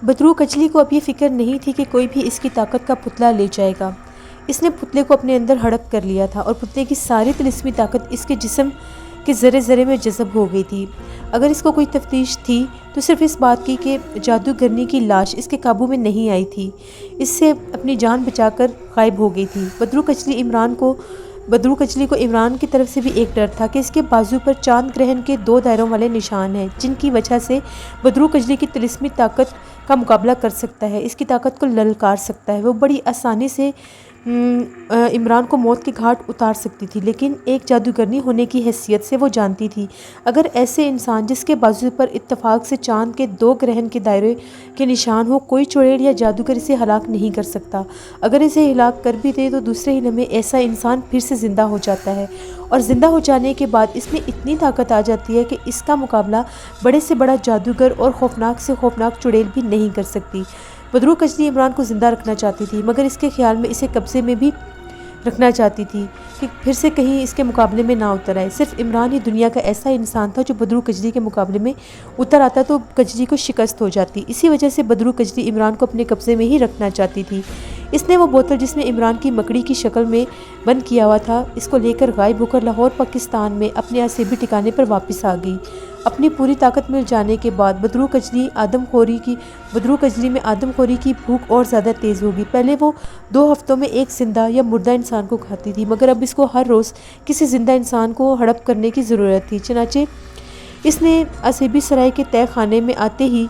بدرو کجلی کو اب یہ فکر نہیں تھی کہ کوئی بھی اس کی طاقت کا پتلا لے جائے گا۔ اس نے پتلے کو اپنے اندر ہڑپ کر لیا تھا اور پتلے کی ساری طلسمی طاقت اس کے جسم کے ذرے ذرے میں جذب ہو گئی تھی۔ اگر اس کو کوئی تفتیش تھی تو صرف اس بات کی کہ جادوگرنی کی لاش اس کے قابو میں نہیں آئی تھی، اس سے اپنی جان بچا کر غائب ہو گئی تھی۔ بدرو کجلی کو عمران کی طرف سے بھی ایک ڈر تھا کہ اس کے بازو پر چاند گرہن کے 2 دائروں والے نشان ہیں، جن کی وجہ سے بدرو کجلی کی طلسمی طاقت کا مقابلہ کر سکتا ہے، اس کی طاقت کو للکار سکتا ہے۔ وہ بڑی آسانی سے عمران کو موت کے گھاٹ اتار سکتی تھی، لیکن ایک جادوگرنی ہونے کی حیثیت سے وہ جانتی تھی اگر ایسے انسان جس کے بازو پر اتفاق سے چاند کے 2 گرہن کے دائرے کے نشان ہو، کوئی چڑیل یا جادوگر اسے ہلاک نہیں کر سکتا۔ اگر اسے ہلاک کر بھی دے تو دوسرے ہی لمحے ایسا انسان پھر سے زندہ ہو جاتا ہے، اور زندہ ہو جانے کے بعد اس میں اتنی طاقت آ جاتی ہے کہ اس کا مقابلہ بڑے سے بڑا جادوگر اور خوفناک سے خوفناک چڑیل بھی نہیں کر سکتی۔ بدرو کجلی عمران کو زندہ رکھنا چاہتی تھی، مگر اس کے خیال میں اسے قبضے میں بھی رکھنا چاہتی تھی کہ پھر سے کہیں اس کے مقابلے میں نہ اتر آئے۔ صرف عمران ہی دنیا کا ایسا انسان تھا جو بدرو کجلی کے مقابلے میں اتر آتا تو کجلی کو شکست ہو جاتی۔ اسی وجہ سے بدرو کجلی عمران کو اپنے قبضے میں ہی رکھنا چاہتی تھی۔ اس نے وہ بوتل جس میں عمران کی مکڑی کی شکل میں بند کیا ہوا تھا، اس کو لے کر غائب ہو کر لاہور پاکستان میں اپنے اسیبی ٹھکانے پر واپس آ گئی۔ اپنی پوری طاقت مل جانے کے بعد بدرو کجلی میں آدم خوری کی بھوک اور زیادہ تیز ہوگی۔ پہلے وہ 2 ہفتوں میں ایک زندہ یا مردہ انسان کو کھاتی تھی، مگر اب اس کو ہر روز کسی زندہ انسان کو ہڑپ کرنے کی ضرورت تھی۔ چنانچہ اس نے اسیبی سرائے کے تہہ خانے میں آتے ہی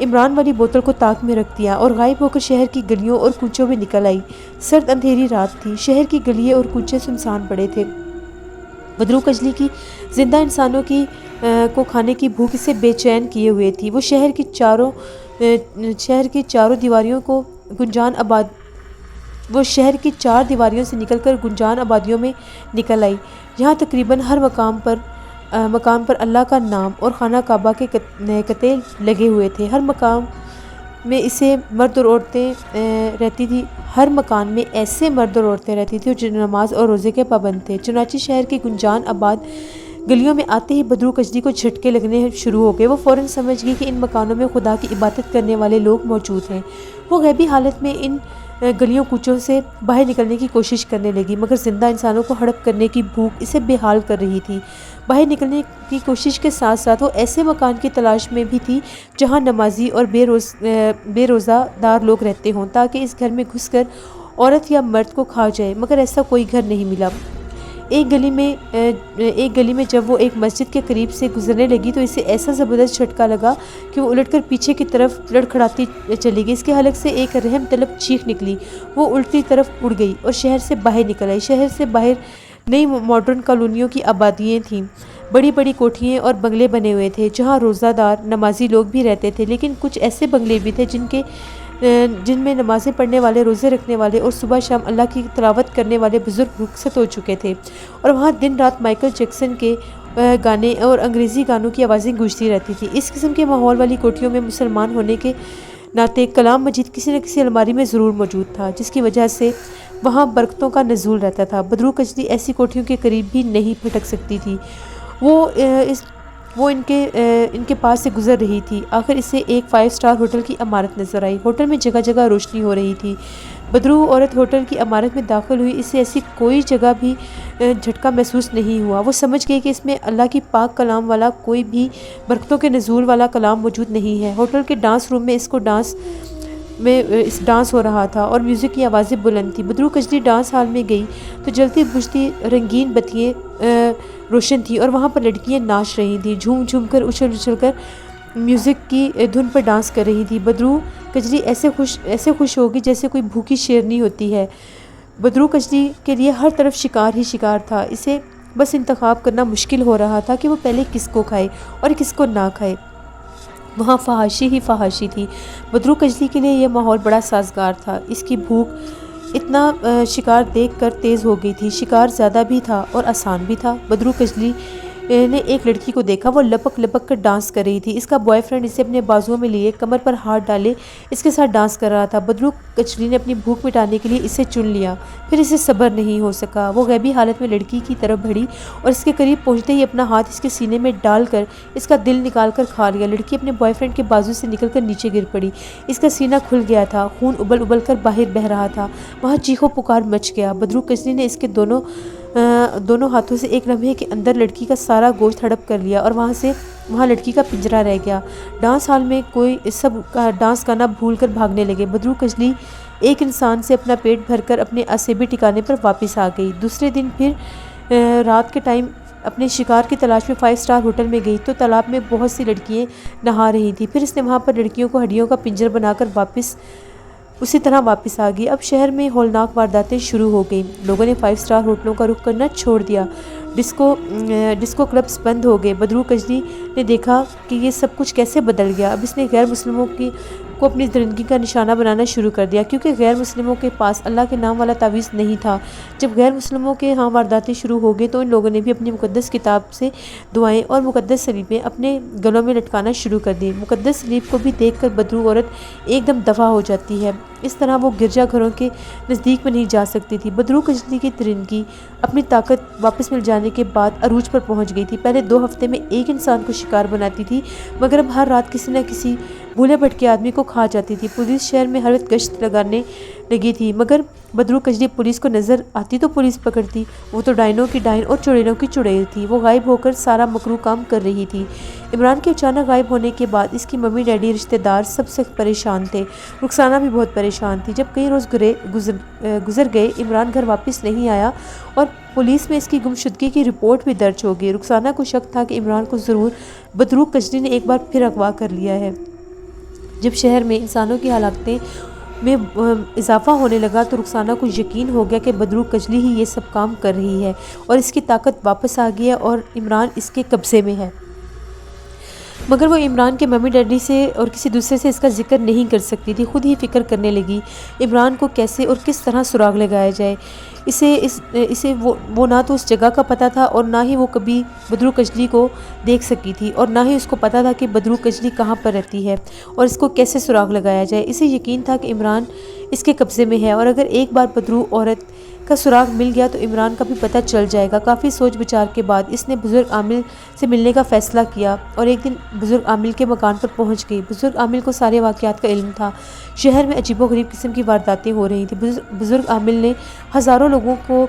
عمران والی بوتل کو طاق میں رکھ دیا اور غائب ہو کر شہر کی گلیوں اور کوچوں میں نکل آئی۔ سرد اندھیری رات تھی، شہر کی گلیاں اور کوچے سنسان پڑے تھے۔ بدرو کجلی کی زندہ انسانوں کو کھانے کی بھوک اسے بے چین کیے ہوئے تھی۔ وہ شہر کی 4 دیواریوں سے نکل کر گنجان آبادیوں میں نکل آئی۔ یہاں تقریباً ہر مقام پر اللہ کا نام اور خانہ کعبہ کے کتے لگے ہوئے تھے۔ ہر مقام میں ایسے مرد اور عورتیں رہتی تھی جو نماز اور روزے کے پابند تھے۔ چنانچہ شہر کی گنجان آباد گلیوں میں آتے ہی بدرو کجلی کو جھٹکے لگنے شروع ہو گئے۔ وہ فوراً سمجھ گئی کہ ان مکانوں میں خدا کی عبادت کرنے والے لوگ موجود ہیں۔ وہ غیبی حالت میں ان گلیوں کوچوں سے باہر نکلنے کی کوشش کرنے لگی، مگر زندہ انسانوں کو ہڑپ کرنے کی بھوک اسے بے حال کر رہی تھی۔ باہر نکلنے کی کوشش کے ساتھ ساتھ وہ ایسے مکان کی تلاش میں بھی تھی جہاں نمازی اور بے روزہ دار لوگ رہتے ہوں، تاکہ اس گھر میں گھس کر عورت یا مرد کو کھا جائے، مگر ایسا کوئی گھر نہیں ملا۔ ایک گلی میں جب وہ ایک مسجد کے قریب سے گزرنے لگی تو اسے ایسا زبردست جھٹکا لگا کہ وہ الٹ کر پیچھے کی طرف لڑکھڑاتی چلی گئی۔ اس کے حلق سے ایک رحم طلب چیخ نکلی۔ وہ الٹی طرف اڑ گئی اور شہر سے باہر نکل آئی۔ شہر سے باہر نئی ماڈرن کالونیوں کی آبادیاں تھیں، بڑی بڑی کوٹھیاں اور بنگلے بنے ہوئے تھے جہاں روزہ دار نمازی لوگ بھی رہتے تھے، لیکن کچھ ایسے بنگلے بھی تھے جن میں نمازیں پڑھنے والے، روزے رکھنے والے اور صبح شام اللہ کی تلاوت کرنے والے بزرگ رخصت ہو چکے تھے، اور وہاں دن رات مائیکل جیکسن کے گانے اور انگریزی گانوں کی آوازیں گونجتی رہتی تھیں۔ اس قسم کے ماحول والی کوٹھیوں میں مسلمان ہونے کے ناطے کلام مجید کسی نہ کسی الماری میں ضرور موجود تھا، جس کی وجہ سے وہاں برکتوں کا نزول رہتا تھا۔ بدرو کجلی ایسی کوٹھیوں کے قریب بھی نہیں پھٹک سکتی تھی۔ وہ ان کے پاس سے گزر رہی تھی، آخر اسے ایک 5 اسٹار ہوٹل کی عمارت نظر آئی۔ ہوٹل میں جگہ جگہ روشنی ہو رہی تھی۔ بدرو عورت ہوٹل کی عمارت میں داخل ہوئی، اسے ایسی کوئی جگہ بھی جھٹکا محسوس نہیں ہوا۔ وہ سمجھ گئی کہ اس میں اللہ کی پاک کلام والا کوئی بھی برکتوں کے نزول والا کلام موجود نہیں ہے۔ ہوٹل کے ڈانس روم میں ڈانس ہو رہا تھا اور میوزک کی آوازیں بلند تھیں۔ بدرو کجلی ڈانس ہال میں گئی تو جلتی بجھتی رنگین بتیاں روشن تھیں اور وہاں پر لڑکیاں ناچ رہی تھیں، جھوم جھوم کر، اچھل اچھل کر میوزک کی دھن پر ڈانس کر رہی تھی۔ بدرو کجلی ایسے خوش ہوگی جیسے کوئی بھوکی شیرنی ہوتی ہے۔ بدرو کجلی کے لیے ہر طرف شکار ہی شکار تھا، اسے بس انتخاب کرنا مشکل ہو رہا تھا کہ وہ پہلے کس کو کھائے اور کس کو نہ کھائے۔ وہاں فحاشی ہی فحاشی تھی۔ بدرو کجلی کے لیے یہ ماحول بڑا سازگار تھا۔ اس کی بھوک اتنا شکار دیکھ کر تیز ہو گئی تھی۔ شکار زیادہ بھی تھا اور آسان بھی تھا۔ بدرو کجلی نے ایک لڑکی کو دیکھا، وہ لپک لپک کر ڈانس کر رہی تھی۔ اس کا بوائے فرینڈ اسے اپنے بازوؤں میں لیے کمر پر ہاتھ ڈالے اس کے ساتھ ڈانس کر رہا تھا۔ بدرو کچلی نے اپنی بھوک مٹانے کے لیے اسے چن لیا، پھر اسے صبر نہیں ہو سکا۔ وہ غیبی حالت میں لڑکی کی طرف بڑھی اور اس کے قریب پہنچتے ہی اپنا ہاتھ اس کے سینے میں ڈال کر اس کا دل نکال کر کھا لیا۔ لڑکی اپنے بوائے فرینڈ کے بازو سے نکل کر نیچے گر پڑی۔ اس کا سینہ کھل گیا تھا، خون ابل ابل کر باہر بہہ رہا تھا۔ وہاں چیخو پکار مچ گیا۔ بدرو کچلی نے اس کے دونوں ہاتھوں سے ایک لمحے کے اندر لڑکی کا سارا گوشت ہڑپ کر لیا اور وہاں لڑکی کا پنجرہ رہ گیا۔ ڈانس ہال میں کوئی سب ڈانس گانا بھول کر بھاگنے لگے۔ بدرو کجلی ایک انسان سے اپنا پیٹ بھر کر اپنے اعصابی ٹھکانے پر واپس آ گئی۔ دوسرے دن پھر رات کے ٹائم اپنے شکار کی تلاش میں 5 اسٹار ہوٹل میں گئی تو تالاب میں بہت سی لڑکیاں نہا رہی تھیں۔ پھر اس نے وہاں پر لڑکیوں کو ہڈیوں کا پنجر بنا کر اسی طرح واپس آ گئی۔ اب شہر میں ہولناک وارداتیں شروع ہو گئیں۔ لوگوں نے 5 اسٹار ہوٹلوں کا رخ کرنا چھوڑ دیا۔ ڈسکو کلبز بند ہو گئے۔ بدرو کجلی نے دیکھا کہ یہ سب کچھ کیسے بدل گیا۔ اب اس نے غیر مسلموں کو اپنی درندگی کا نشانہ بنانا شروع کر دیا، کیونکہ غیر مسلموں کے پاس اللہ کے نام والا تعویذ نہیں تھا۔ جب غیر مسلموں کے ہاں وارداتیں شروع ہو گئی تو ان لوگوں نے بھی اپنی مقدس کتاب سے دعائیں اور مقدس سلیبیں اپنے گلوں میں لٹکانا شروع کر دی۔ مقدس سلیب کو بھی دیکھ کر بدرو عورت ایک دم دفع ہو جاتی ہے۔ اس طرح وہ گرجا گھروں کے نزدیک میں نہیں جا سکتی تھی۔ بدرو کجلی کی درندگی اپنی طاقت واپس مل جانے کے بعد عروج پر پہنچ گئی تھی۔ پہلے 2 ہفتے میں ایک انسان کو شکار بناتی تھی، مگر اب ہر رات کسی نہ کسی بھولے بھٹکے آدمی کو کھا جاتی تھی۔ پولیس شہر میں ہر وقت گشت لگانے لگی تھی، مگر بدرو کجلی پولیس کو نظر آتی تو پولیس پکڑتی۔ وہ تو ڈائنوں کی ڈائن اور چڑیلوں کی چڑیل تھی۔ وہ غائب ہو کر سارا مکروہ کام کر رہی تھی۔ عمران کے اچانک غائب ہونے کے بعد اس کی ممی ڈیڈی رشتہ دار سب سخت پریشان تھے۔ رخسانہ بھی بہت پریشان تھی۔ جب کئی روز گزر گئے، عمران گھر واپس نہیں آیا اور پولیس میں اس کی گمشدگی کی رپورٹ بھی درج ہو گئی۔ رخسانہ کو شک تھا کہ عمران کو ضرور بدرو کجلی نے ایک بار پھر اغوا کر لیا ہے۔ جب شہر میں انسانوں کی ہلاکتیں میں اضافہ ہونے لگا تو رخسانہ کو یقین ہو گیا کہ بدرو کجلی ہی یہ سب کام کر رہی ہے اور اس کی طاقت واپس آ گئی ہے اور عمران اس کے قبضے میں ہے۔ مگر وہ عمران کے ممی ڈیڈی سے اور کسی دوسرے سے اس کا ذکر نہیں کر سکتی تھی۔ خود ہی فکر کرنے لگی عمران کو کیسے اور کس طرح سراغ لگایا جائے۔ اسے وہ نہ تو اس جگہ کا پتہ تھا اور نہ ہی وہ کبھی بدرو کجلی کو دیکھ سکی تھی اور نہ ہی اس کو پتہ تھا کہ بدرو کجلی کہاں پر رہتی ہے اور اس کو کیسے سراغ لگایا جائے۔ اسے یقین تھا کہ عمران اس کے قبضے میں ہے اور اگر ایک بار بدرو عورت کا سراغ مل گیا تو عمران کا بھی پتہ چل جائے گا۔ کافی سوچ بچار کے بعد اس نے بزرگ عامل سے ملنے کا فیصلہ کیا اور ایک دن بزرگ عامل کے مکان پر پہنچ گئی۔ بزرگ عامل کو سارے واقعات کا علم تھا۔ شہر میں عجیب و غریب قسم کی وارداتیں ہو رہی تھیں۔ بزرگ عامل نے ہزاروں لوگوں کو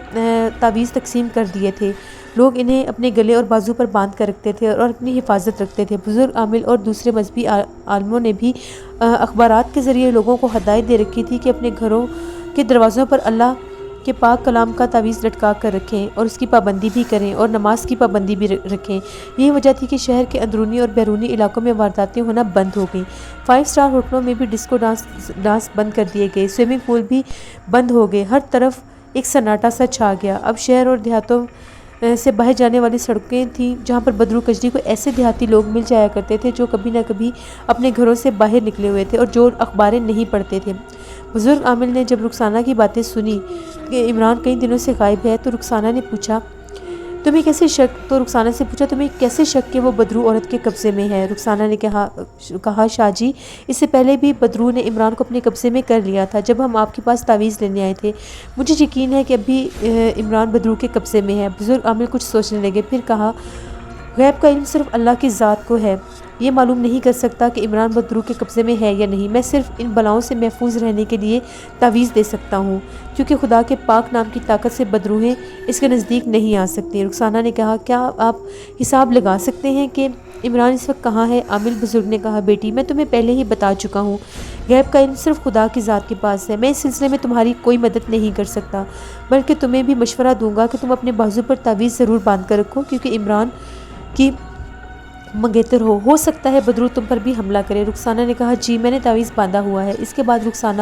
تعویذ تقسیم کر دیے تھے۔ لوگ انہیں اپنے گلے اور بازو پر باندھ کر رکھتے تھے اور اپنی حفاظت رکھتے تھے۔ بزرگ عامل اور دوسرے مذہبی عالموں نے بھی اخبارات کے ذریعے لوگوں کو ہدایت دے رکھی تھی کہ اپنے گھروں کے دروازوں پر اللہ کے پاک کلام کا تعویذ لٹکا کر رکھیں اور اس کی پابندی بھی کریں اور نماز کی پابندی بھی رکھیں۔ یہی وجہ تھی کہ شہر کے اندرونی اور بیرونی علاقوں میں وارداتیں ہونا بند ہو گئیں۔ 5 اسٹار ہوٹلوں میں بھی ڈسکو ڈانس بند کر دیے گئے۔ سوئمنگ پول بھی بند ہو گئے۔ ہر طرف ایک سناٹا سا چھا گیا۔ اب شہر اور دیہاتوں سے بہہ جانے والی سڑکیں تھیں جہاں پر بدرو کجلی کو ایسے دیہاتی لوگ مل جایا کرتے تھے جو کبھی نہ کبھی اپنے گھروں سے باہر نکلے ہوئے تھے اور جو اخباریں نہیں پڑھتے تھے۔ بزرگ عامل نے جب رخسانہ کی باتیں سنی کہ عمران کئی دنوں سے غائب ہے تو رخسانہ سے پوچھا تمہیں کیسے شک کہ وہ بدرو عورت کے قبضے میں ہے؟ رخسانہ نے کہا شاہ جی، اس سے پہلے بھی بدرو نے عمران کو اپنے قبضے میں کر لیا تھا جب ہم آپ کے پاس تعویذ لینے آئے تھے۔ مجھے یقین ہے کہ ابھی عمران بدرو کے قبضے میں ہے۔ بزرگ عامل کچھ سوچنے لگے، پھر کہا غیب کا علم صرف اللہ کی ذات کو ہے۔ یہ معلوم نہیں کر سکتا کہ عمران بدرو کے قبضے میں ہے یا نہیں۔ میں صرف ان بلاؤں سے محفوظ رہنے کے لیے تعویذ دے سکتا ہوں، کیونکہ خدا کے پاک نام کی طاقت سے بدروہیں اس کے نزدیک نہیں آ سکتی۔ رخسانہ نے کہا کیا آپ حساب لگا سکتے ہیں کہ عمران اس وقت کہاں ہے؟ عامل بزرگ نے کہا بیٹی، میں تمہیں پہلے ہی بتا چکا ہوں، غیب کا علم صرف خدا کی ذات کے پاس ہے۔ میں اس سلسلے میں تمہاری کوئی مدد نہیں کر سکتا، بلکہ تمہیں بھی مشورہ دوں گا کہ تم اپنے بازو پر تعویذ ضرور باندھ کر رکھو، کیونکہ عمران کی منگیتر ہو سکتا ہے بدرو تم پر بھی حملہ کرے۔ رخسانہ نے کہا جی، میں نے تعویذ باندھا ہوا ہے۔ اس کے بعد رخسانہ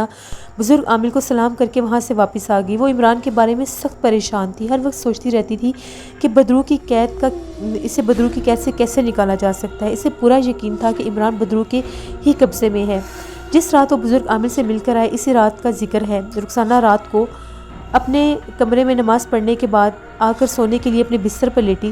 بزرگ عامل کو سلام کر کے وہاں سے واپس آ گئی۔ وہ عمران کے بارے میں سخت پریشان تھی، ہر وقت سوچتی رہتی تھی کہ بدرو کی قید سے کیسے نکالا جا سکتا ہے۔ اسے پورا یقین تھا کہ عمران بدرو کے ہی قبضے میں ہے۔ جس رات وہ بزرگ عامل سے مل کر آئے اسی رات کا ذکر ہے۔ رخسانہ رات کو اپنے کمرے میں نماز پڑھنے کے بعد آ کر سونے کے لیے اپنے بستر پر لیٹی۔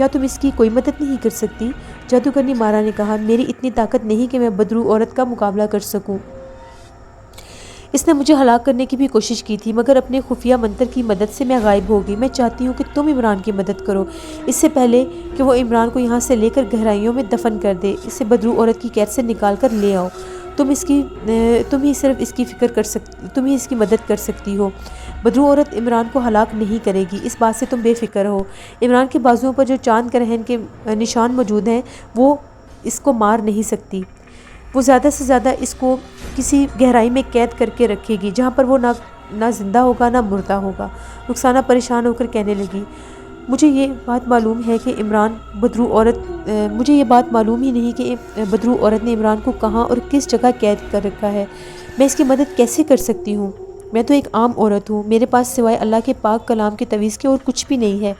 کیا تم اس کی کوئی مدد نہیں کر سکتی؟ جادوگرنی مارا نے کہا، میری اتنی طاقت نہیں کہ میں بدرو عورت کا مقابلہ کر سکوں۔ اس نے مجھے ہلاک کرنے کی بھی کوشش کی تھی، مگر اپنے خفیہ منتر کی مدد سے میں غائب ہو گئی۔ میں چاہتی ہوں کہ تم عمران کی مدد کرو، اس سے پہلے کہ وہ عمران کو یہاں سے لے کر گہرائیوں میں دفن کر دے۔ اسے بدرو عورت کی قید سے نکال کر لے آؤ۔ تم ہی صرف تم ہی اس کی مدد کر سکتی ہو۔ بدرو عورت عمران کو ہلاک نہیں کرے گی، اس بات سے تم بے فکر ہو۔ عمران کے بازوؤں پر جو چاند گرہن کے نشان موجود ہیں وہ اس کو مار نہیں سکتی۔ وہ زیادہ سے زیادہ اس کو کسی گہرائی میں قید کر کے رکھے گی جہاں پر وہ نہ زندہ ہوگا نہ مردہ ہوگا۔ رخسانہ پریشان ہو کر کہنے لگی، مجھے یہ بات معلوم ہی نہیں کہ بدرو عورت نے عمران کو کہاں اور کس جگہ قید کر رکھا ہے۔ میں اس کی مدد کیسے کر سکتی ہوں؟ میں تو ایک عام عورت ہوں، میرے پاس سوائے اللہ کے پاک کلام کے تویز کے اور کچھ بھی نہیں ہے۔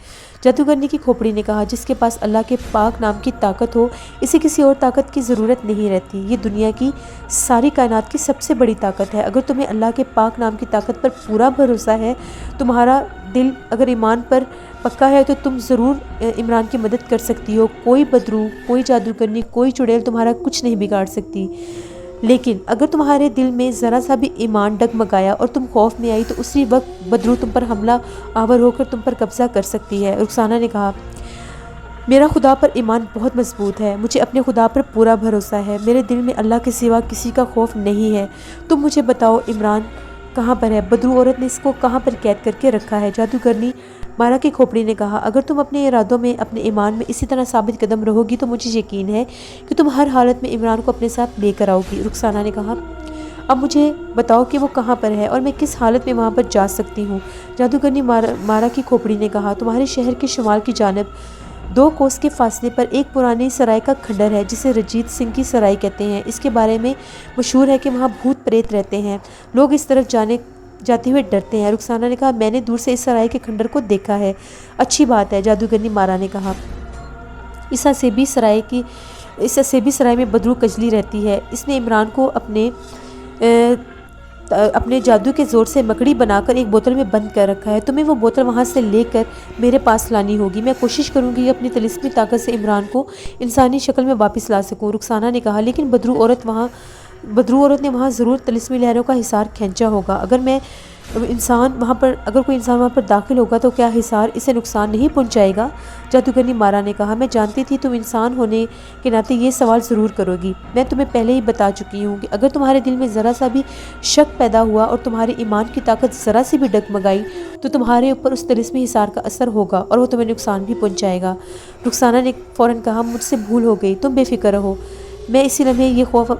جادوگرنی کی کھوپڑی نے کہا، جس کے پاس اللہ کے پاک نام کی طاقت ہو اسے کسی اور طاقت کی ضرورت نہیں رہتی۔ یہ دنیا کی ساری کائنات کی سب سے بڑی طاقت ہے۔ اگر تمہیں اللہ کے پاک نام کی طاقت پر پورا بھروسہ ہے، تمہارا دل اگر ایمان پر پکا ہے تو تم ضرور عمران کی مدد کر سکتی ہو۔ کوئی بدرو، کوئی جادوگرنی، کوئی چڑیل تمہارا کچھ نہیں بگاڑ سکتی۔ لیکن اگر تمہارے دل میں ذرا سا بھی ایمان ڈگمگایا اور تم خوف میں آئی تو اسی وقت بدرو تم پر حملہ آور ہو کر تم پر قبضہ کر سکتی ہے۔ رخسانہ نے کہا، میرا خدا پر ایمان بہت مضبوط ہے، مجھے اپنے خدا پر پورا بھروسہ ہے، میرے دل میں اللہ کے سوا کسی کا خوف نہیں ہے۔ تم مجھے بتاؤ عمران کہاں پر ہے؟ بدرو عورت نے اس کو کہاں پر قید کر کے رکھا ہے؟ جادوگرنی مارا کی کھوپڑی نے کہا، اگر تم اپنے ارادوں میں، اپنے ایمان میں اسی طرح ثابت قدم رہو گی تو مجھے یقین ہے کہ تم ہر حالت میں عمران کو اپنے ساتھ لے کر آؤ گی۔ رخسانہ نے کہا، اب مجھے بتاؤ کہ وہ کہاں پر ہے اور میں کس حالت میں وہاں پر جا سکتی ہوں۔ جادوگرنی مارا کی کھوپڑی نے کہا، تمہارے شہر کے شمال کی جانب 2 کوس کے فاصلے پر ایک پرانی سرائے کا کھنڈر ہے جسے رجیت سنگھ کی سرائے کہتے ہیں۔ اس کے بارے میں مشہور ہے کہ وہاں بھوت پریت رہتے ہیں، لوگ اس طرف جاتے ہوئے ڈرتے ہیں۔ رخسانہ نے کہا، میں نے دور سے اس سرائے کے کھنڈر کو دیکھا ہے۔ اچھی بات ہے، جادوگرنی مارا نے کہا، اس اسیبی سرائے میں بدرو کجلی رہتی ہے۔ اس نے عمران کو اپنے جادو کے زور سے مکڑی بنا کر ایک بوتل میں بند کر رکھا ہے۔ تمہیں وہ بوتل وہاں سے لے کر میرے پاس لانی ہوگی۔ میں کوشش کروں گی کہ اپنی طلسمی طاقت سے عمران کو انسانی شکل میں واپس لا سکوں۔ رخسانہ نے کہا، لیکن بدرو عورت نے وہاں ضرور طلسمی لہروں کا حصار کھینچا ہوگا۔ اگر کوئی انسان وہاں پر داخل ہوگا تو کیا حصار اسے نقصان نہیں پہنچائے گا؟ جادوگرنی مارا نے کہا، میں جانتی تھی تم انسان ہونے کے ناطے یہ سوال ضرور کرو گی۔ میں تمہیں پہلے ہی بتا چکی ہوں کہ اگر تمہارے دل میں ذرا سا بھی شک پیدا ہوا اور تمہارے ایمان کی طاقت ذرا سی بھی ڈگمگائی تو تمہارے اوپر اس طلسمی حصار کا اثر ہوگا اور وہ تمہیں نقصان بھی پہنچائے گا۔ رخسانہ نے فوراً کہا، مجھ سے بھول ہو گئی، تم بے فکر رہو، میں اسی لمحے یہ خوف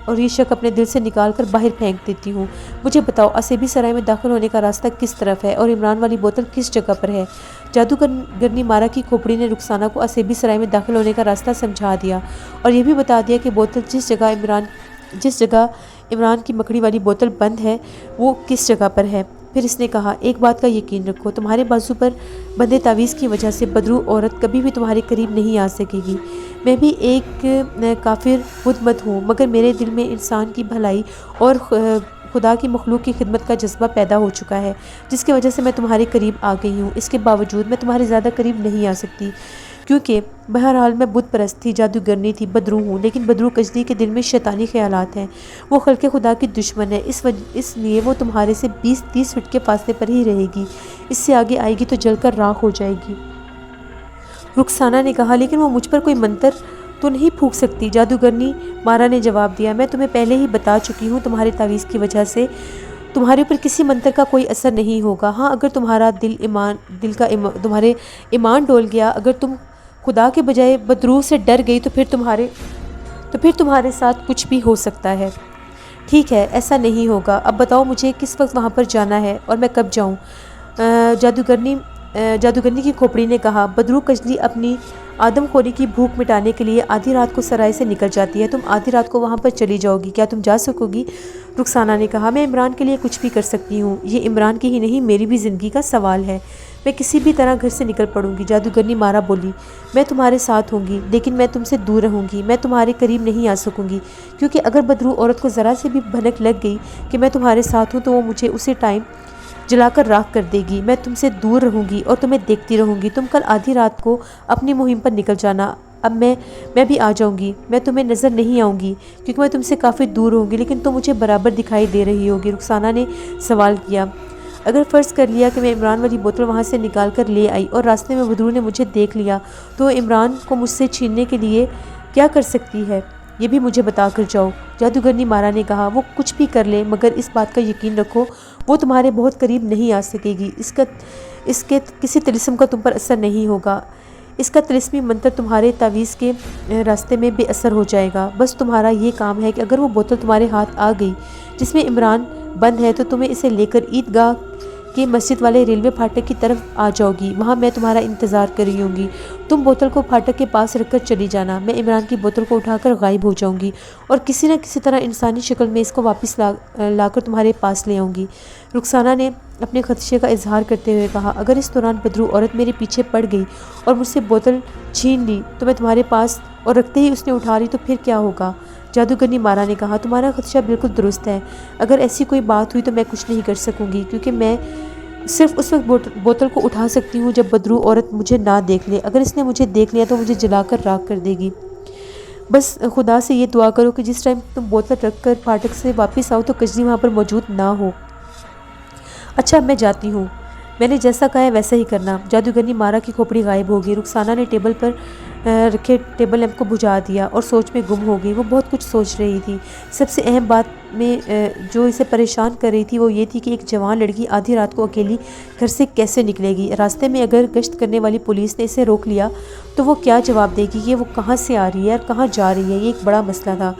اور یہ شک اپنے دل سے نکال کر باہر پھینک دیتی ہوں۔ مجھے بتاؤ اسیبی سرائے میں داخل ہونے کا راستہ کس طرف ہے اور عمران والی بوتل کس جگہ پر ہے؟ جادوگرنی مارا کی کھوپڑی نے رخسانہ کو اسیبی سرائے میں داخل ہونے کا راستہ سمجھا دیا اور یہ بھی بتا دیا کہ بوتل جس جگہ عمران کی مکڑی والی بوتل بند ہے وہ کس جگہ پر ہے۔ پھر اس نے کہا، ایک بات کا یقین رکھو، تمہارے بازو پر بندے تعویذ کی وجہ سے بدرو عورت کبھی بھی تمہارے قریب نہیں آ سکے گی۔ میں بھی ایک کافر بدھ مت ہوں، مگر میرے دل میں انسان کی بھلائی اور خدا کی مخلوق کی خدمت کا جذبہ پیدا ہو چکا ہے، جس کی وجہ سے میں تمہارے قریب آ گئی ہوں۔ اس کے باوجود میں تمہارے زیادہ قریب نہیں آ سکتی، کیونکہ بہرحال میں بت پرست تھی، جادوگرنی تھی، بدرو ہوں، لیکن بدرو کجلی کے دل میں شیطانی خیالات ہیں، وہ خلق خدا کی دشمن ہے، اس لیے وہ تمہارے سے 20-30 فٹ کے فاصلے پر ہی رہے گی، اس سے آگے آئے گی تو جل کر راکھ ہو جائے گی۔ رخسانہ نے کہا، لیکن وہ مجھ پر کوئی منتر تو نہیں پھونک سکتی؟ جادوگرنی مارا نے جواب دیا، میں تمہیں پہلے ہی بتا چکی ہوں، تمہارے تعویذ کی وجہ سے تمہارے اوپر کسی منتر کا کوئی اثر نہیں ہوگا۔ ہاں، اگر تمہارے ایمان ڈول گیا، اگر تم خدا کے بجائے بدرو سے ڈر گئی تو پھر تمہارے ساتھ کچھ بھی ہو سکتا ہے۔ ٹھیک ہے، ایسا نہیں ہوگا۔ اب بتاؤ مجھے کس وقت وہاں پر جانا ہے اور میں کب جاؤں؟ جادوگرنی کی کھوپڑی نے کہا، بدرو کجلی اپنی آدم خوری کی بھوک مٹانے کے لیے آدھی رات کو سرائے سے نکل جاتی ہے، تم آدھی رات کو وہاں پر چلی جاؤ گی، کیا تم جا سکو گی؟ رخسانہ نے کہا، میں عمران کے لیے کچھ بھی کر سکتی ہوں، یہ عمران کی ہی نہیں میری بھی زندگی کا سوال ہے، میں کسی بھی طرح گھر سے نکل پڑوں گی۔ جادوگرنی مارا بولی، میں تمہارے ساتھ ہوں گی، لیکن میں تم سے دور رہوں گی، میں تمہارے قریب نہیں آ سکوں گی، کیونکہ اگر بدرو عورت کو ذرا سے بھی بھنک لگ گئی کہ میں تمہارے ساتھ ہوں تو وہ مجھے اسی ٹائم جلا کر راکھ کر دے گی۔ میں تم سے دور رہوں گی اور تمہیں دیکھتی رہوں گی۔ تم کل آدھی رات کو اپنی مہم پر نکل جانا۔ اب میں بھی آ جاؤں گی۔ میں تمہیں نظر نہیں آؤں گی کیونکہ میں تم سے کافی دور ہوں گی، لیکن تم مجھے برابر دکھائی دے رہی ہوگی۔ رخسانہ نے سوال کیا، اگر فرض کر لیا کہ میں عمران والی بوتل وہاں سے نکال کر لے آئی اور راستے میں بدرو نے مجھے دیکھ لیا تو وہ عمران کو مجھ سے چھیننے کے لیے کیا کر سکتی ہے؟ یہ بھی مجھے بتا کر جاؤ۔ جادوگرنی مارا نے کہا، وہ کچھ بھی کر لے مگر اس بات کا یقین رکھو وہ تمہارے بہت قریب نہیں آ سکے گی۔ اس کے کسی طلسم کا تم پر اثر نہیں ہوگا۔ اس کا طلسمی منتر تمہارے تعویذ کے راستے میں بے اثر ہو جائے گا۔ بس تمہارا یہ کام ہے کہ اگر وہ بوتل تمہارے ہاتھ آ گئی جس میں عمران بند ہے تو تمہیں اسے لے کر عیدگاہ کے مسجد والے ریلوے پھاٹک کی طرف آ جاؤ گی۔ وہاں میں تمہارا انتظار کر رہی ہوں گی۔ تم بوتل کو پھاٹک کے پاس رکھ کر چلی جانا۔ میں عمران کی بوتل کو اٹھا کر غائب ہو جاؤں گی اور کسی نہ کسی طرح انسانی شکل میں اس کو واپس لا کر تمہارے پاس لے آؤں گی۔ رخسانہ نے اپنے خدشے کا اظہار کرتے ہوئے کہا، اگر اس دوران بدرو عورت میرے پیچھے پڑ گئی اور مجھ سے بوتل چھین لی تو میں تمہارے پاس اور رکھتے ہی اس نے اٹھا لی تو پھر کیا ہوگا؟ جادوگرنی مارا نے کہا، تمہارا خدشہ بالکل درست ہے۔ اگر ایسی کوئی بات ہوئی تو میں کچھ نہیں کر سکوں گی کیونکہ میں صرف اس وقت بوتل کو اٹھا سکتی ہوں جب بدرو عورت مجھے نہ دیکھ لے۔ اگر اس نے مجھے دیکھ لیا تو مجھے جلا کر راکھ کر دے گی۔ بس خدا سے یہ دعا کرو کہ جس ٹائم تم بوتل رکھ کر پھاٹک سے واپس آؤ تو کجلی وہاں پر موجود نہ ہو۔ اچھا، میں جاتی ہوں۔ میں نے جیسا کہا ہے ویسا ہی کرنا۔ جادوگرنی مارا کی کھوپڑی غائب ہو گئی۔ رخسانہ نے ٹیبل پر رکھے ٹیبل لیمپ کو بجھا دیا اور سوچ میں گم ہو گئی۔ وہ بہت کچھ سوچ رہی تھی۔ سب سے اہم بات میں جو اسے پریشان کر رہی تھی وہ یہ تھی کہ ایک جوان لڑکی آدھی رات کو اکیلی گھر سے کیسے نکلے گی؟ راستے میں اگر گشت کرنے والی پولیس نے اسے روک لیا تو وہ کیا جواب دے گی کہ وہ کہاں سے آ رہی ہے اور کہاں جا رہی ہے؟ یہ ایک بڑا مسئلہ تھا،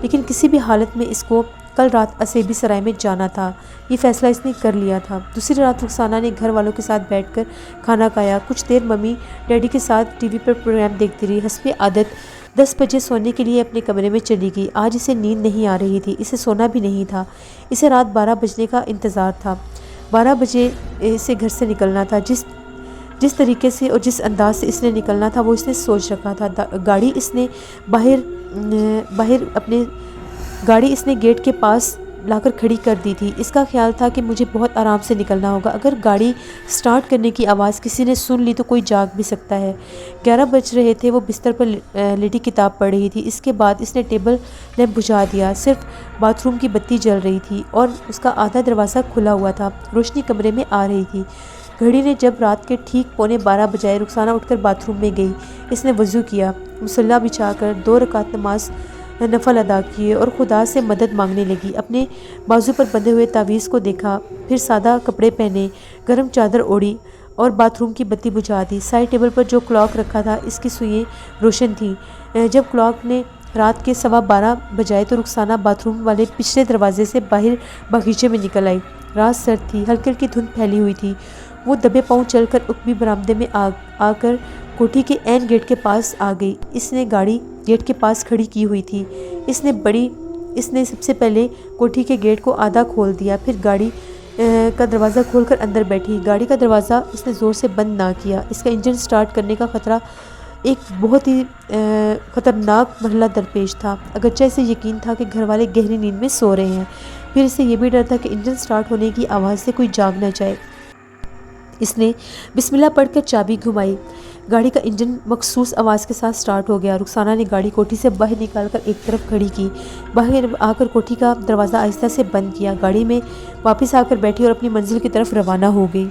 لیکن کسی بھی حالت میں اس کو کل رات اسیبی سرائے میں جانا تھا۔ یہ فیصلہ اس نے کر لیا تھا۔ دوسری رات رخسانہ نے گھر والوں کے ساتھ بیٹھ کر کھانا کھایا۔ کچھ دیر ممی ڈیڈی کے ساتھ ٹی وی پر پروگرام دیکھتی رہی۔ حسب عادت 10 بجے سونے کے لیے اپنے کمرے میں چلی گئی۔ آج اسے نیند نہیں آ رہی تھی، اسے سونا بھی نہیں تھا۔ اسے رات 12 بجنے کا انتظار تھا۔ 12 بجے سے گھر سے نکلنا تھا۔ جس طریقے سے اور جس انداز سے اس نے نکلنا تھا وہ اس نے سوچ رکھا تھا۔ گاڑی اس نے گیٹ کے پاس لا کر کھڑی کر دی تھی۔ اس کا خیال تھا کہ مجھے بہت آرام سے نکلنا ہوگا۔ اگر گاڑی سٹارٹ کرنے کی آواز کسی نے سن لی تو کوئی جاگ بھی سکتا ہے۔ 11 بج رہے تھے۔ وہ بستر پر لیٹی کتاب پڑھ رہی تھی۔ اس کے بعد اس نے ٹیبل لیمپ بجھا دیا۔ صرف باتھ روم کی بتی جل رہی تھی اور اس کا آدھا دروازہ کھلا ہوا تھا۔ روشنی کمرے میں آ رہی تھی۔ گھڑی نے جب رات کے ٹھیک 11:15 بجائے رخسانہ اٹھ کر باتھ روم میں گئی۔ اس نے وضو کیا، مصلی بچھا کر 2 رکعت نماز نفل ادا کیے اور خدا سے مدد مانگنے لگی۔ اپنے بازو پر بندھے ہوئے تعویذ کو دیکھا، پھر سادہ کپڑے پہنے، گرم چادر اوڑھی اور باتھ روم کی بتی بجھا دی۔ سائڈ ٹیبل پر جو کلاک رکھا تھا اس کی سوئیں روشن تھیں۔ جب کلاک نے رات کے 12:15 بجائے تو رخسانہ باتھ روم والے پچھلے دروازے سے باہر باغیچے میں نکل آئی۔ رات سرد تھی، ہلکی ہلکی دھند پھیلی ہوئی تھی۔ وہ دبے پاؤں چل کر عقبی برآمدے میں آ کر کوٹھی کے عین گیٹ کے پاس آ گئی۔ اس نے گاڑی گیٹ کے پاس کھڑی کی ہوئی تھی۔ اس نے سب سے پہلے کوٹھی کے گیٹ کو آدھا کھول دیا، پھر گاڑی کا دروازہ کھول کر اندر بیٹھی۔ گاڑی کا دروازہ اس نے زور سے بند نہ کیا۔ اس کا انجن سٹارٹ کرنے کا خطرہ ایک بہت ہی خطرناک مرحلہ درپیش تھا، اگرچہ اسے یقین تھا کہ گھر والے گہری نیند میں سو رہے ہیں۔ پھر اسے یہ بھی ڈر تھا کہ انجن سٹارٹ ہونے کی آواز سے کوئی جاگ نہ جائے۔ اس نے بسم اللہ پڑھ کر چابی گھمائی۔ گاڑی کا انجن مخصوص آواز کے ساتھ سٹارٹ ہو گیا۔ رخسانہ نے گاڑی کوٹھی سے باہر نکال کر ایک طرف کھڑی کی، باہر آ کر کوٹھی کا دروازہ آہستہ سے بند کیا، گاڑی میں واپس آ کر بیٹھی اور اپنی منزل کی طرف روانہ ہو گئی۔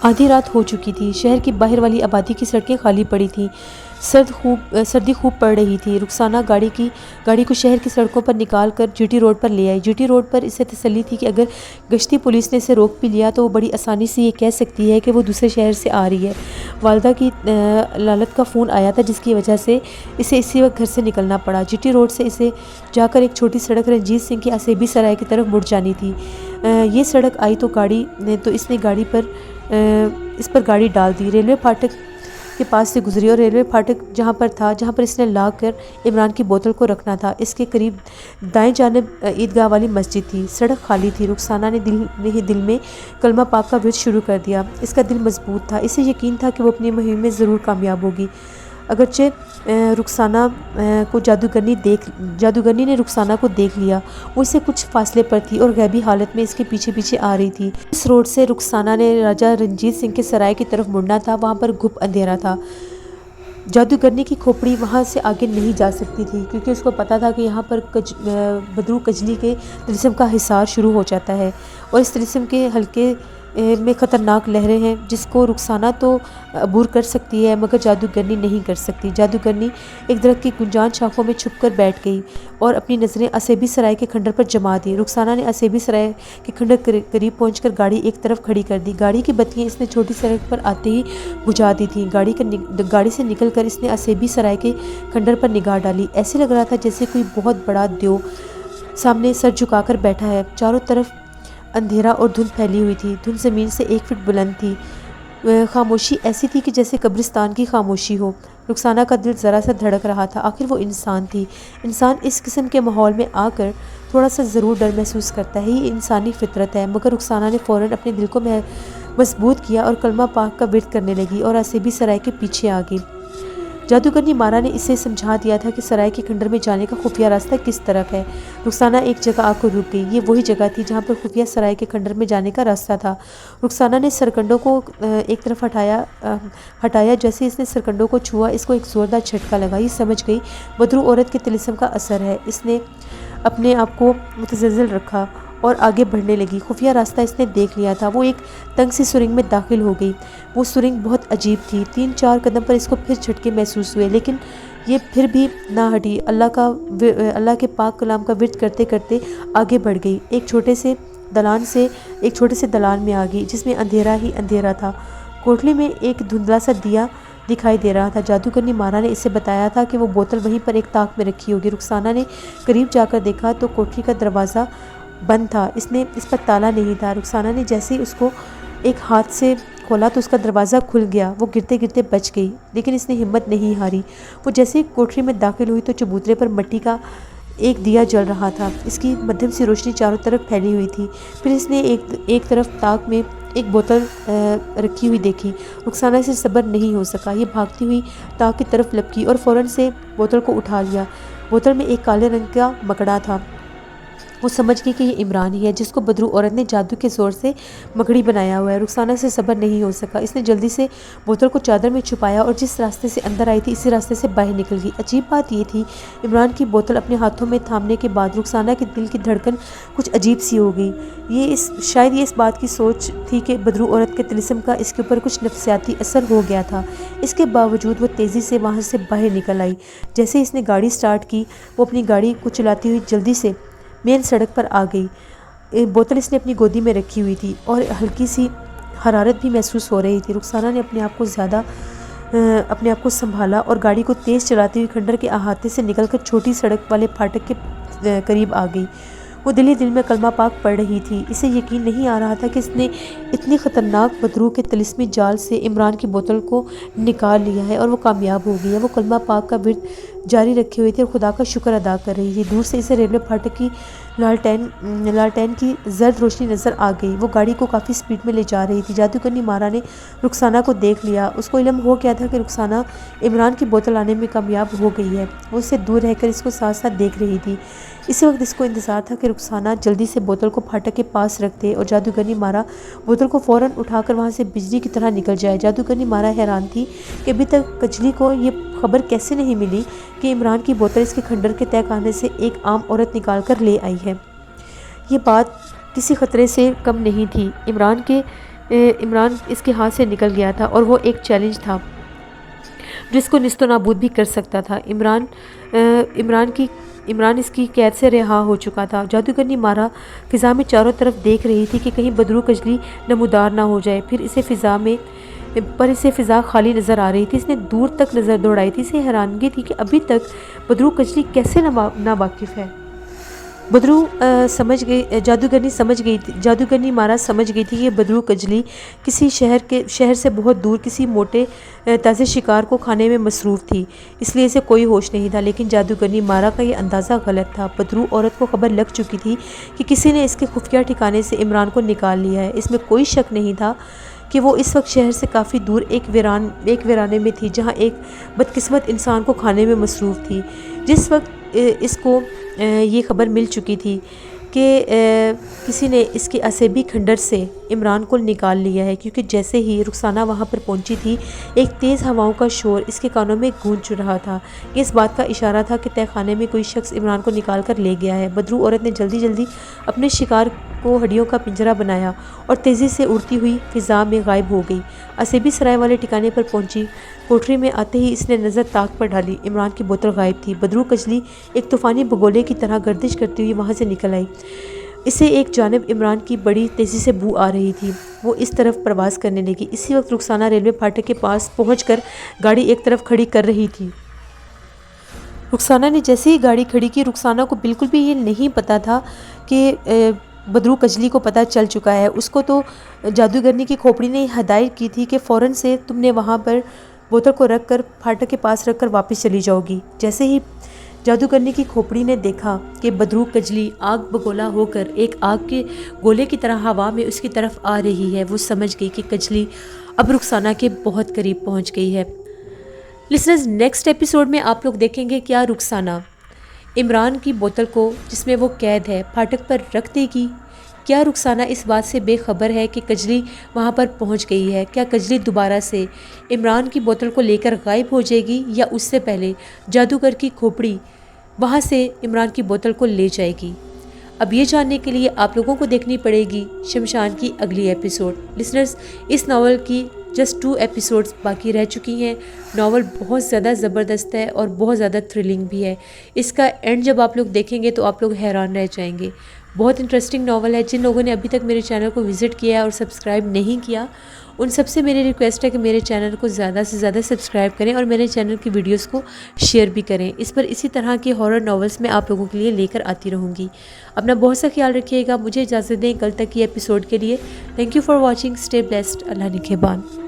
آدھی رات ہو چکی تھی۔ شہر کی باہر والی آبادی کی سڑکیں خالی پڑی تھیں۔ سردی خوب پڑ رہی تھی۔ رخسانہ گاڑی کو شہر کی سڑکوں پر نکال کر جی ٹی روڈ پر لے آئی۔ جی ٹی روڈ پر اسے تسلی تھی کہ اگر گشتی پولیس نے اسے روک بھی لیا تو وہ بڑی آسانی سے یہ کہہ سکتی ہے کہ وہ دوسرے شہر سے آ رہی ہے۔ والدہ کی لالت کا فون آیا تھا جس کی وجہ سے اسے اسی وقت گھر سے نکلنا پڑا۔ جی ٹی روڈ سے اسے جا کر ایک چھوٹی سڑک رنجیت سنگھ کی اسیبی سرائے کی طرف مڑ جانی تھی۔ یہ سڑک آئی تو اس نے اس پر گاڑی ڈال دی۔ ریلوے پھاٹک کے پاس سے گزری اور ریلوے پھاٹک جہاں پر اس نے لا کر عمران کی بوتل کو رکھنا تھا، اس کے قریب دائیں جانب عیدگاہ والی مسجد تھی۔ سڑک خالی تھی۔ رخسانہ نے دل میں کلمہ پاک کا ورد شروع کر دیا۔ اس کا دل مضبوط تھا، اسے یقین تھا کہ وہ اپنی مہم میں ضرور کامیاب ہوگی۔ اگرچہ رخسانہ کو جادوگرنی نے رخسانہ کو دیکھ لیا، وہ اسے کچھ فاصلے پر تھی اور غیبی حالت میں اس کے پیچھے پیچھے آ رہی تھی۔ اس روڈ سے رخسانہ نے راجہ رنجیت سنگھ کے سرائے کی طرف مڑنا تھا، وہاں پر گھپ اندھیرا تھا۔ جادوگرنی کی کھوپڑی وہاں سے آگے نہیں جا سکتی تھی کیونکہ اس کو پتا تھا کہ یہاں پر بدرو کجلی کے طلسم کا حصار شروع ہو جاتا ہے اور اس طلسم کے حلقے میں خطرناک لہریں ہیں جس کو رخسانہ تو عبور کر سکتی ہے مگر جادوگرنی نہیں کر سکتی۔ جادوگرنی ایک درخت کی گنجان شاخوں میں چھپ کر بیٹھ گئی اور اپنی نظریں اسیبی سرائے کے کھنڈر پر جما دی۔ رخسانہ نے اسیبی سرائے کے کھنڈر قریب پہنچ کر گاڑی ایک طرف کھڑی کر دی۔ گاڑی کی بتیاں اس نے چھوٹی سڑک پر آتے ہی بجھا دی تھیں۔ گاڑی سے نکل کر اس نے اسیبی سرائے کے کھنڈر پر نگاہ ڈالی۔ ایسے لگ رہا تھا جیسے کوئی بہت بڑا دیو سامنے سر جھکا کر بیٹھا ہے۔ چاروں طرف اندھیرا اور دھند پھیلی ہوئی تھی۔ دھند زمین سے 1 فٹ بلند تھی۔ خاموشی ایسی تھی کہ جیسے قبرستان کی خاموشی ہو۔ رخسانہ کا دل ذرا سا دھڑک رہا تھا، آخر وہ انسان تھی۔ انسان اس قسم کے ماحول میں آ کر تھوڑا سا ضرور ڈر محسوس کرتا ہے، یہ انسانی فطرت ہے۔ مگر رخسانہ نے فوراً اپنے دل کو مضبوط کیا اور کلمہ پاک کا ورد کرنے لگی اور اسیبی سرائے کے پیچھے آ گئی۔ جادوگرنی مارا نے اسے سمجھا دیا تھا کہ سرائے کے کھنڈر میں جانے کا خفیہ راستہ کس طرف ہے۔ رخسانہ ایک جگہ آ کر رک گئی۔ یہ وہی جگہ تھی جہاں پر خفیہ سرائے کے کھنڈر میں جانے کا راستہ تھا۔ رخسانہ نے سرکنڈوں کو ایک طرف ہٹایا۔ جیسے اس نے سرکنڈوں کو چھوا اس کو ایک زوردار جھٹکا لگا۔ یہ سمجھ گئی بدرو عورت کے طلسم کا اثر ہے۔ اس نے اپنے آپ کو متزلزل رکھا اور آگے بڑھنے لگی۔ خفیہ راستہ اس نے دیکھ لیا تھا۔ وہ ایک تنگ سی سرنگ میں داخل ہو گئی۔ وہ سرنگ بہت عجیب تھی۔ 3-4 قدم پر اس کو پھر جھٹکے محسوس ہوئے لیکن یہ پھر بھی نہ ہٹی۔ اللہ کے پاک کلام کا ورد کرتے کرتے آگے بڑھ گئی۔ ایک چھوٹے سے دلان میں آ گئی جس میں اندھیرا ہی اندھیرا تھا۔ کوٹلی میں ایک دھندلا سا دیا دکھائی دے رہا تھا۔ جادوگرنی مارا نے اسے بتایا تھا کہ وہ بوتل وہیں پر ایک تاک میں رکھی ہوگی۔ رخسانہ نے قریب جا کر دیکھا تو کوٹلی کا دروازہ بند تھا، اس پر تالا نہیں تھا۔ رخسانہ نے جیسے ہی اس کو ایک ہاتھ سے کھولا تو اس کا دروازہ کھل گیا۔ وہ گرتے گرتے بچ گئی لیکن اس نے ہمت نہیں ہاری۔ وہ جیسے ہی کوٹری میں داخل ہوئی تو چبوترے پر مٹی کا ایک دیا جل رہا تھا۔ اس کی مدھم سی روشنی چاروں طرف پھیلی ہوئی تھی۔ پھر اس نے ایک طرف تاک میں ایک بوتل رکھی ہوئی دیکھی۔ رخسانہ سے صبر نہیں ہو سکا۔ یہ بھاگتی ہوئی تاک کی طرف لپکی اور فوراً سے بوتل کو اٹھا لیا۔ بوتل میں ایک کالے رنگ کا مکڑا تھا۔ وہ سمجھ گئی کہ یہ عمران ہی ہے جس کو بدرو عورت نے جادو کے زور سے مکڑی بنایا ہوا ہے۔ رخسانہ سے صبر نہیں ہو سکا۔ اس نے جلدی سے بوتل کو چادر میں چھپایا اور جس راستے سے اندر آئی تھی اسی راستے سے باہر نکل گئی۔ عجیب بات یہ تھی عمران کی بوتل اپنے ہاتھوں میں تھامنے کے بعد رخسانہ کے دل کی دھڑکن کچھ عجیب سی ہو گئی۔ شاید یہ اس بات کی سوچ تھی کہ بدرو عورت کے طلسم کا اس کے اوپر کچھ نفسیاتی اثر ہو گیا تھا۔ اس کے باوجود وہ تیزی سے وہاں سے باہر نکل آئی۔ جیسے اس نے گاڑی سٹارٹ کی وہ اپنی گاڑی کو چلاتی ہوئی جلدی سے مین سڑک پر آ گئی۔ بوتل اس نے اپنی گودی میں رکھی ہوئی تھی اور ہلکی سی حرارت بھی محسوس ہو رہی تھی۔ رخسانہ نے اپنے آپ کو سنبھالا اور گاڑی کو تیز چلاتی ہوئی کھنڈر کے احاطے سے نکل کر چھوٹی سڑک والے پھاٹک کے قریب آ گئی۔ وہ دل ہی دل میں کلمہ پاک پڑھ رہی تھی۔ اسے یقین نہیں آ رہا تھا کہ اس نے اتنی خطرناک بدرو کے طلسمی جال سے عمران کی بوتل کو نکال لیا ہے اور وہ کامیاب ہو گئی ہے۔ وہ کلمہ پاک کا ورد جاری رکھے ہوئے تھی اور خدا کا شکر ادا کر رہی تھی۔ دور سے اسے ریلوے پھاٹک کی لالٹین کی زرد روشنی نظر آ گئی۔ وہ گاڑی کو کافی سپیڈ میں لے جا رہی تھی۔ جادوگرنی مارا نے رخسانہ کو دیکھ لیا۔ اس کو علم ہو گیا تھا کہ رخسانہ عمران کی بوتل لانے میں کامیاب ہو گئی ہے۔ وہ اس سے دور رہ کر اس کو ساتھ ساتھ دیکھ رہی تھی۔ اسی وقت اس کو انتظار تھا کہ رخسانہ جلدی سے بوتل کو پھاٹک کے پاس رکھ دے اور جادوگرنی مارا بوتل کو فوراً اٹھا کر وہاں سے بجلی کی طرح نکل جائے۔ جادوگرنی مارا حیران تھی کہ ابھی تک کجلی کو یہ خبر کیسے نہیں ملی کہ عمران کی بوتل اس کے کھنڈر کے تہہ خانے سے ایک عام عورت نکال کر لے آئی ہے۔ یہ بات کسی خطرے سے کم نہیں تھی۔ عمران اس کے ہاتھ سے نکل گیا تھا اور وہ ایک چیلنج تھا جو اس کو نیست و نابود بھی کر سکتا تھا۔ عمران اس کی قید سے رہا ہو چکا تھا۔ جادوگرنی مارا فضا میں چاروں طرف دیکھ رہی تھی کہ کہیں بدرو کجلی نمودار نہ ہو جائے۔ اسے فضا خالی نظر آ رہی تھی۔ اس نے دور تک نظر دوڑائی تھی۔ اسے حیرانگی تھی کہ ابھی تک بدرو کجلی کیسے ناواقف ہے۔ جادوگرنی مارا سمجھ گئی تھی کہ بدرو کجلی کسی شہر سے بہت دور کسی موٹے تازے شکار کو کھانے میں مصروف تھی، اس لیے اسے کوئی ہوش نہیں تھا۔ لیکن جادوگرنی مارا کا یہ اندازہ غلط تھا۔ بدرو عورت کو خبر لگ چکی تھی کہ کسی نے اس کے خفیہ ٹھکانے سے عمران کو نکال لیا ہے۔ اس میں کوئی شک نہیں تھا کہ کہ وہ اس وقت شہر سے کافی دور ایک ویرانے میں تھی جہاں ایک بدقسمت انسان کو کھانے میں مصروف تھی۔ جس وقت اس کو یہ خبر مل چکی تھی کہ کسی نے اس کے عصبی کھنڈر سے عمران کو نکال لیا ہے، کیونکہ جیسے ہی رخسانہ وہاں پر پہنچی تھی ایک تیز ہواؤں کا شور اس کے کانوں میں گونج رہا تھا۔ یہ اس بات کا اشارہ تھا کہ تہہ خانے میں کوئی شخص عمران کو نکال کر لے گیا ہے۔ بدرو عورت نے جلدی جلدی اپنے شکار کو ہڈیوں کا پنجرہ بنایا اور تیزی سے اڑتی ہوئی فضا میں غائب ہو گئی۔ عصبی سرائے والے ٹھکانے پر پہنچی۔ کوٹری میں آتے ہی اس نے نظر تاک پر ڈالی۔ عمران کی بوتل غائب تھی۔ بدرو کجلی ایک طوفانی بگولے کی طرح گردش کرتی ہوئی وہاں سے نکل آئی۔ اسے ایک جانب عمران کی بڑی تیزی سے بو آ رہی تھی۔ وہ اس طرف پرواز کرنے لگی۔ اسی وقت رخسانہ ریلوے پھاٹک کے پاس پہنچ کر گاڑی ایک طرف کھڑی کر رہی تھی۔ رخسانہ نے جیسے ہی گاڑی کھڑی کی، رخسانہ کو بالکل بھی یہ نہیں پتا تھا کہ بدرو کجلی کو پتہ چل چکا ہے۔ اس کو تو جادوگرنی کی کھوپڑی نے ہدایت کی تھی کہ فوراً سے تم نے وہاں پر بوتل کو رکھ کر پھاٹک کے پاس رکھ کر واپس چلی جاؤ گی۔ جیسے ہی جادوگرنی کی کھوپڑی نے دیکھا کہ بدرو کجلی آگ بگولا ہو کر ایک آگ کے گولے کی طرح ہوا میں اس کی طرف آ رہی ہے، وہ سمجھ گئی کہ کجلی اب رخسانہ کے بہت قریب پہنچ گئی ہے۔ لسنرز، نیکسٹ ایپیسوڈ میں آپ لوگ دیکھیں گے کیا رخسانہ عمران کی بوتل کو جس میں وہ قید ہے پھاٹک پر رکھ دے گی؟ کیا رخسانہ اس بات سے بے خبر ہے کہ کجلی وہاں پر پہنچ گئی ہے؟ کیا کجلی دوبارہ سے عمران کی بوتل کو لے کر غائب ہو جائے گی، یا اس سے پہلے جادوگر کی کھوپڑی وہاں سے عمران کی بوتل کو لے جائے گی؟ اب یہ جاننے کے لیے آپ لوگوں کو دیکھنی پڑے گی شمشان کی اگلی ایپیسوڈ۔ لسنرز، اس ناول کی جسٹ 2 ایپیسوڈز باقی رہ چکی ہیں۔ ناول بہت زیادہ زبردست ہے اور بہت زیادہ تھرلنگ بھی ہے۔ اس کا اینڈ جب آپ لوگ دیکھیں گے تو آپ لوگ حیران رہ جائیں گے۔ بہت انٹرسٹنگ ناول ہے۔ جن لوگوں نے ابھی تک میرے چینل کو وزٹ کیا ہے اور سبسکرائب نہیں کیا، ان سب سے میری ریکویسٹ ہے کہ میرے چینل کو زیادہ سے زیادہ سبسکرائب کریں اور میرے چینل کی ویڈیوز کو شیئر بھی کریں۔ اس پر اسی طرح کے ہارر ناولز میں آپ لوگوں کے لیے لے کر آتی رہوں گی۔ اپنا بہت سا خیال رکھیے گا۔ مجھے اجازت دیں کل تک کی ایپیسوڈ کے لیے۔ Thank you for watching. Stay blessed. اللہ نگہبان۔